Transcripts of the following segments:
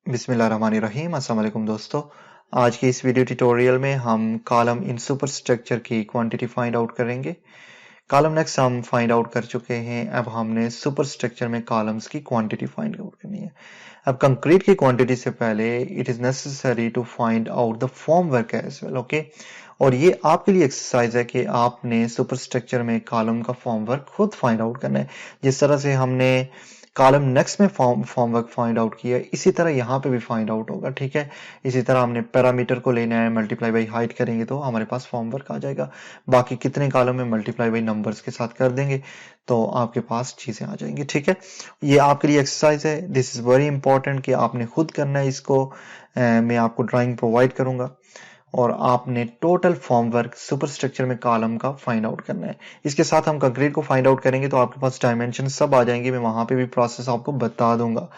बिस्मिल्लाहिर्रहमानिर्रहीम। अस्सलाम वालेकुम दोस्तों। आज की इस वीडियो ट्यूटोरियल में हम कॉलम इन सुपरस्ट्रक्चर की क्वांटिटी फाइंड आउट करेंगे। कॉलम नेक्स्ट हम फाइंड आउट कर चुके हैं। अब हमने सुपरस्ट्रक्चर में कॉलम्स की क्वांटिटी फाइंड आउट करनी है। अब कंक्रीट की क्वांटिटी से पहले it is necessary to find out the formwork as well, okay. और ये आपके लिए एक्सरसाइज है कि आपने सुपरस्ट्रक्चर में कॉलम का फॉर्म वर्क खुद फाइंड आउट करना है। जिस तरह से हमने कॉलम नेक्स्ट में फॉर्म वर्क फाइंड आउट किया, इसी तरह यहाँ पे भी फाइंड आउट होगा, ठीक है। इसी तरह हमने पैरामीटर को लेना है, मल्टीप्लाई बाई हाइट करेंगे तो हमारे पास फॉर्म वर्क आ जाएगा। बाकी कितने कॉलम में मल्टीप्लाई बाई नंबर्स के साथ कर देंगे तो आपके पास चीजें आ जाएंगी, ठीक है। ये आपके लिए एक्सरसाइज है, दिस इज वेरी इंपॉर्टेंट कि आपने खुद करना है इसको। मैं आपको ड्राइंग प्रोवाइड करूंगा और आपने टोटल फॉर्म वर्क सुपरस्ट्रक्चर में कॉलम का फाइंड आउट करना है। इसके साथ हम कंक्रीट को फाइंड आउट करेंगे तो आपके पास डायमेंशन सब आ जाएंगे। मैं वहां पे भी प्रोसेस आपको बता दूंगा,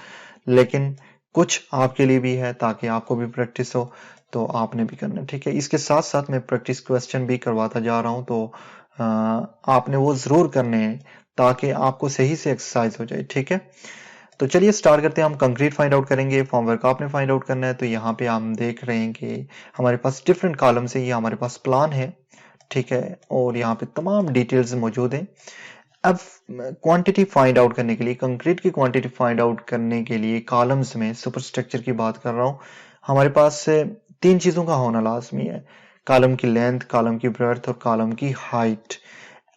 लेकिन कुछ आपके लिए भी है ताकि आपको भी प्रैक्टिस हो, तो आपने भी करना है, ठीक है। इसके साथ साथ मैं प्रैक्टिस क्वेश्चन भी करवाता जा रहा हूं, तो आपने वो जरूर करने हैं ताकि आपको सही से एक्सरसाइज हो जाए, ठीक है। तो चलिए स्टार्ट करते हैं। हम कंक्रीट फाइंड आउट करेंगे, फॉर्म वर्क आपने फाइंड आउट करना है। तो यहाँ पे हम देख रहे हैं कि हमारे पास डिफरेंट कॉलम से ये हमारे पास प्लान है, ठीक है, और यहाँ पे तमाम डिटेल्स मौजूद हैं। अब क्वांटिटी फाइंड आउट करने के लिए, कंक्रीट की क्वांटिटी फाइंड आउट करने के लिए कॉलम्स में सुपरस्ट्रक्चर की बात कर रहा हूँ, हमारे पास तीन चीजों का होना लाजमी है। कॉलम की लेंथ, कॉलम की ब्रेड्थ और कॉलम की हाइट।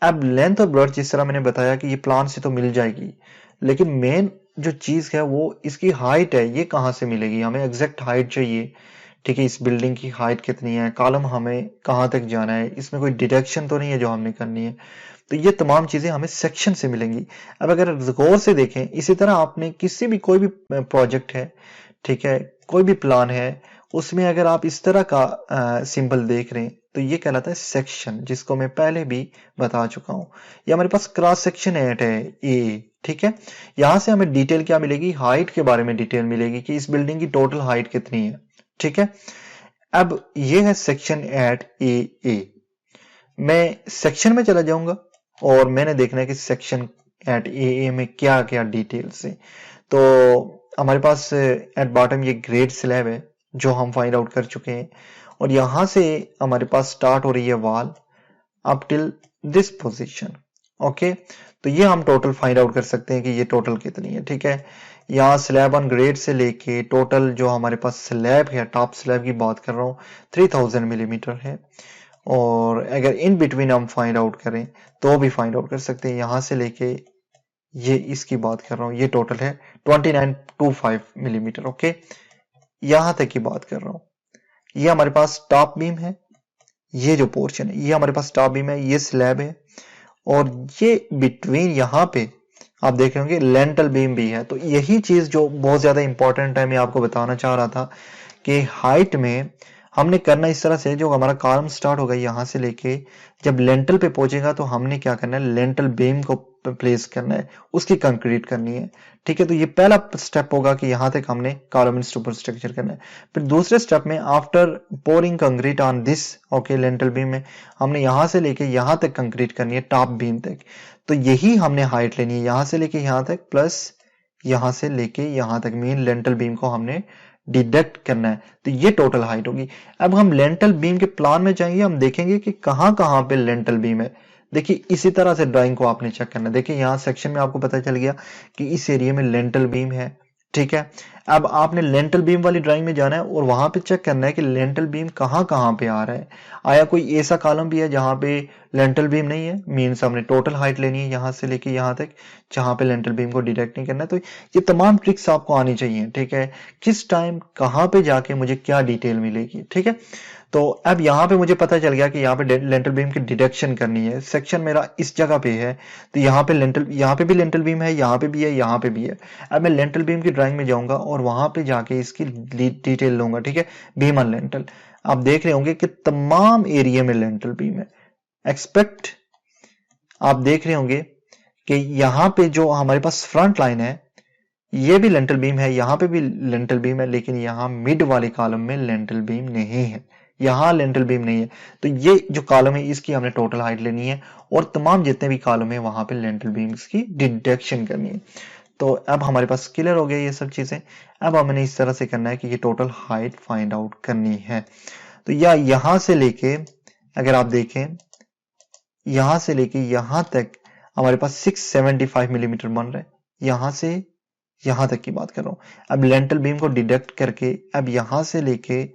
अब लेंथ और ब्रेड्थ जिस तरह मैंने बताया कि ये प्लान से तो मिल जाएगी, लेकिन मेन जो चीज है वो इसकी हाइट है। ये कहाँ से मिलेगी? हमें एग्जैक्ट हाइट चाहिए, ठीक है। इस बिल्डिंग की हाइट कितनी है, कॉलम हमें कहाँ तक जाना है, इसमें कोई डिडक्शन तो नहीं है जो हमने करनी है। तो ये तमाम चीजें हमें सेक्शन से मिलेंगी। अब अगर गौर से देखें, इसी तरह आपने किसी भी कोई भी प्रोजेक्ट है, ठीक है, कोई भी प्लान है, उसमें अगर आप इस तरह का सिंबल देख रहे हैं तो ये कहलाता है सेक्शन, जिसको मैं पहले भी बता चुका हूं। ये हमारे पास क्रॉस सेक्शन एट है ए, ठीक है। यहां से हमें डिटेल क्या मिलेगी? हाइट के बारे में डिटेल मिलेगी कि इस बिल्डिंग की टोटल हाइट कितनी है, ठीक है। अब ये है सेक्शन एट ए ए। मैं सेक्शन में चला जाऊंगा और मैंने देखना है कि सेक्शन एट ए ए में क्या क्या डिटेल्स है। तो हमारे पास एट बॉटम ये ग्रेड स्लैब है जो हम फाइंड आउट कर चुके हैं, और यहां से हमारे पास स्टार्ट हो रही है wall up till this position, okay. तो ये हम टोटल फाइंड आउट कर सकते हैं कि ये टोटल कितनी है, ठीक है। यहाँ स्लैब ऑन ग्रेड से लेके टोटल जो हमारे पास स्लैब है, टॉप स्लैब की बात कर रहा हूँ, 3000 मिलीमीटर है। और अगर इन बिटवीन हम फाइंड आउट करें तो भी फाइंड आउट कर सकते हैं। यहां से लेके ये इसकी बात कर रहा हूं, ये टोटल है 2925 मिलीमीटर, ओके। यहां तक की बात कर रहा हूं, ये हमारे पास टॉप बीम है। ये जो पोर्शन है ये हमारे पास टॉप बीम है, ये स्लैब है, और ये बिटवीन यहां पे आप देख रहे होंगे लेंटल बीम भी है। तो यही चीज जो बहुत ज्यादा इंपॉर्टेंट है, मैं आपको बताना चाह रहा था कि हाइट में हमने करना इस तरह से, जो हमारा कॉलम स्टार्ट होगा यहां से लेके जब लेंटल पे पहुंचेगा तो हमने क्या करना है, लेंटल बीम को प्लेस करना है, उसकी कंक्रीट करनी है, ठीक है। तो ये पहला स्टेप होगा कि यहां तक हमने कॉलम इन सुपरस्ट्रक्चर करना है। फिर दूसरे स्टेप में after pouring concrete on this, okay, lentil beam में हमने यहां से लेके यहां तक कंक्रीट करनी है, टॉप बीम तक। तो यही हमने हाइट लेनी है, यहां से लेके यहां तक प्लस यहां से लेके यहां तक, मेन लेंटल बीम को हमने डिडक्ट करना है। तो ये टोटल हाइट होगी। अब हम लेंटल बीम के प्लान में जाएंगे, हम देखेंगे कि कहां कहां पे लेंटल बीम है। देखिए इसी तरह से ड्राइंग को आपने चेक करना है। देखिए यहां सेक्शन में आपको पता चल गया कि इस एरिया में लेंटल बीम है, ठीक है। अब आपने लेंटल बीम वाली ड्राइंग में जाना है और वहां पे चेक करना है कि लेंटल बीम कहां कहां पे आ रहा है। आया कोई ऐसा कॉलम भी है जहां पे लेंटल बीम नहीं है? मीन्स हमने टोटल हाइट लेनी है यहां से लेके यहां तक, जहां पे लेंटल बीम को डिडक्ट नहीं करना है। तो ये तमाम ट्रिक्स आपको आनी चाहिए, ठीक है। किस टाइम कहां पे जाके मुझे क्या डिटेल मिलेगी, ठीक है। तो अब यहां पे मुझे पता चल गया कि यहाँ पे लेंटल बीम की डिडक्शन करनी है। सेक्शन मेरा इस जगह पे है, तो यहाँ पे लेंटल, यहाँ पे भी लेंटल बीम है, यहाँ पे भी है, यहाँ पे भी है। अब मैं लेंटल बीम की ड्राइंग में जाऊंगा और वहां पे जाके इसकी डिटेल लूंगा, ठीक है। बीम ऑन लेंटल, आप देख रहे होंगे कि तमाम एरिया में लेंटल बीम है। एक्सपेक्ट आप देख रहे होंगे कि यहां पे जो हमारे पास फ्रंट लाइन है ये भी लेंटल बीम है, यहां पे भी लेंटल बीम है, लेकिन यहां मिड वाले कॉलम में लेंटल बीम नहीं है, यहां लेंटल बीम नहीं है। तो ये जो कॉलम है इसकी हमने टोटल हाइट लेनी है और तमाम जितने भी कॉलम है वहां पे लेंटल बीम्स की डिडक्शन करनी है। तो अब हमारे पास क्लियर हो गया ये सब चीजें। अब हमने इस तरह से करना है कि ये टोटल हाइट फाइंड आउट करनी है। तो या यहां से लेके, अगर आप देखें यहां से लेके यहां तक हमारे पास 675 मिलीमीटर बन रहा है, यहां से यहां तक की बात कर रहा हूं। अब लेंटल बीम को डिडक्ट करके अब यहां से लेके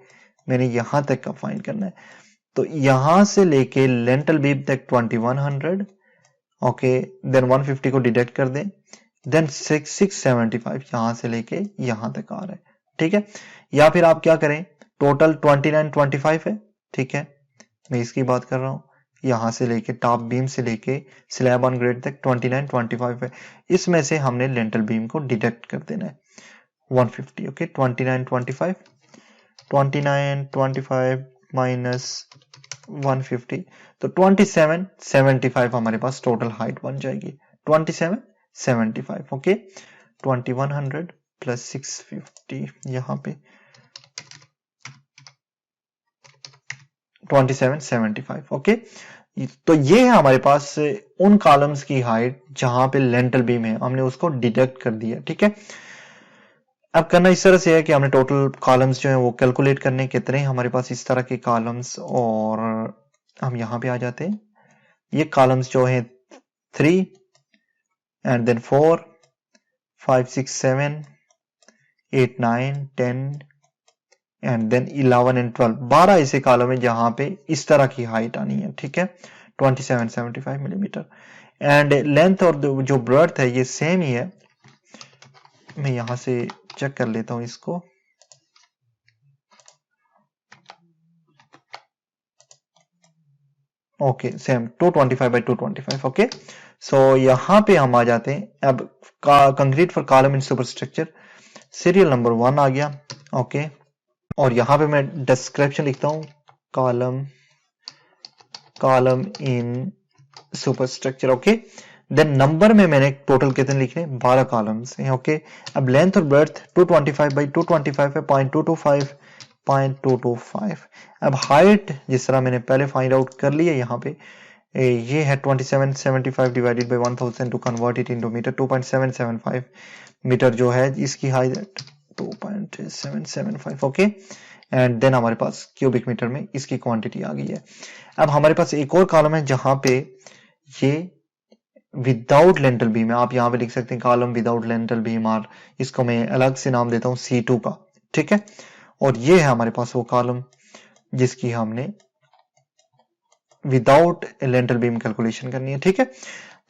मैंने यहां तक का फाइंड करना है। तो यहां से लेके लेंटल बीम तक 2100, ओके, देन 150 को डिडक्ट कर दें, देन 675 यहां से लेके यहां तक आ रहा है, ठीक है। या फिर आप क्या करें, टोटल 2925 है, ठीक है, मैं इसकी बात कर रहा हूं। यहां से लेके टॉप बीम से लेके स्लैब ऑन ग्रेड तक 2925 है, इसमें से हमने लेंटल बीम को डिडक्ट कर देना है 150, ओके। 2925 माइनस 150, तो 2775 हमारे पास टोटल हाइट बन जाएगी, 2775, ओके। 2100 प्लस 650 यहाँ पे 2775, ओके। तो ये है हमारे पास उन कॉलम्स की हाइट जहां पे लेंटल बीम है, हमने उसको डिडक्ट कर दिया, ठीक है। अब करना इस तरह से है कि हमने टोटल कॉलम्स जो है वो कैलकुलेट करने, कितने हमारे पास इस तरह के कॉलम्स, और हम यहां पे आ जाते हैं। ये कॉलम्स जो है 3 and then 4 5 6 7 8 9 10 and then 11 and 12, 12 ऐसे कॉलम है जहां पे इस तरह की हाइट आनी है, ठीक है, 2775 मिलीमीटर। एंड लेंथ और जो ब्रेड्थ है ये सेम ही है। मैं यहां से चेक कर लेता हूं इसको। Okay, same 225 by 225, okay. So यहां पे हम आ जाते हैं अब concrete for column in superstructure, serial number 1 आ गया, ओके। और यहां पे मैं डिस्क्रिप्शन लिखता हूं, column in superstructure, okay. Then number में मैंने टोटल कितने लिखने, 12 कॉलम्स हैं, ओके। अब लेंथ और ब्रेड्थ 225 बाई 225 है, 0.225। अब हाइट जिस तरह मैंने पहले फाइंड आउट कर ली है यहाँ पे, ये है 2775 divided by 1000 to convert it into meter, 2.775 meter जो है इसकी हाइट, 2.775, ओके। एंड देन हमारे पास क्यूबिक मीटर में इसकी क्वांटिटी आ गई है। अब हमारे पास एक और कॉलम है जहां पे ये विदाउट लेंटल बीम है, आप यहां पे लिख सकते हैं कॉलम विदाउट लेंटल बीम, और इसको मैं अलग से नाम देता हूं C2 का, ठीक है। और ये है हमारे पास वो कॉलम जिसकी हमने विदाउट लेंटल बीम कैलकुलेशन करनी है, ठीक है।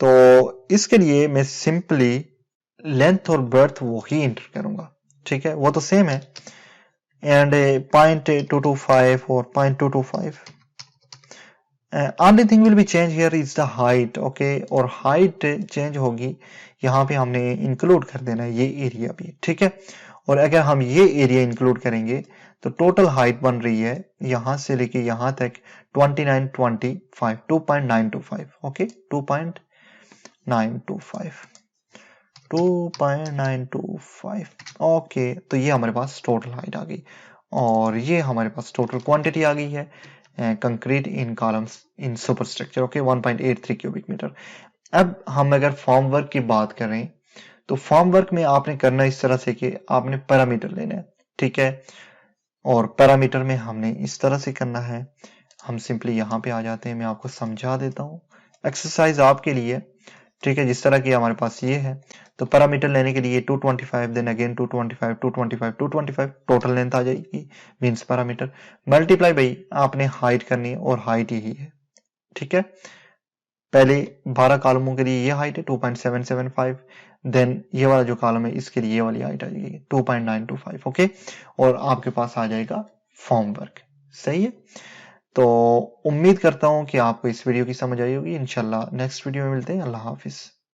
तो इसके लिए मैं सिंपली लेंथ और ब्रेड्थ वही इंटर करूंगा, ठीक है, वो तो सेम है, एंड 0.225 और 0.225, only thing will be change here is the height, okay। और हाइट चेंज होगी, यहाँ पे हमने इंक्लूड कर देना है ये एरिया भी, ठीक है। और अगर हम ये एरिया इंक्लूड करेंगे तो टोटल हाइट बन रही है यहां से लेके यहां तक 2925, 2.925, ओके, 2.925, ओके। तो ये हमारे पास टोटल हाइट आ गई, और ये हमारे पास टोटल क्वांटिटी आ गई है concrete in columns in superstructure, okay, 1.83 cubic meter. अब हम अगर फॉर्म वर्क की बात करें तो फॉर्म वर्क में आपने करना इस तरह से कि आपने पैरामीटर लेना है, ठीक है। और पैरामीटर में हमने इस तरह से करना है, हम सिंपली यहां पे आ जाते हैं, मैं आपको समझा देता हूं एक्सरसाइज आपके लिए, ठीक है। जिस तरह की हमारे पास ये है, तो पैरामीटर लेने के लिए 225 देन अगेन 225 225 225 टोटल लेंथ आ जाएगी, मींस पैरामीटर मल्टीप्लाई भाई आपने हाइट करनी है, और हाइट यही है, ठीक है। पहले 12 कॉलमों के लिए ये हाइट है 2.775, देन ये वाला जो कॉलम है इसके लिए ये वाली हाइट आ जाएगी 2.925, ओके। और आपके पास आ जाएगा फॉर्म वर्क, सही है। तो उम्मीद करता हूं कि आपको इस वीडियो की समझ आई होगी। इंशाल्लाह नेक्स्ट वीडियो में मिलते हैं। अल्लाह हाफिज।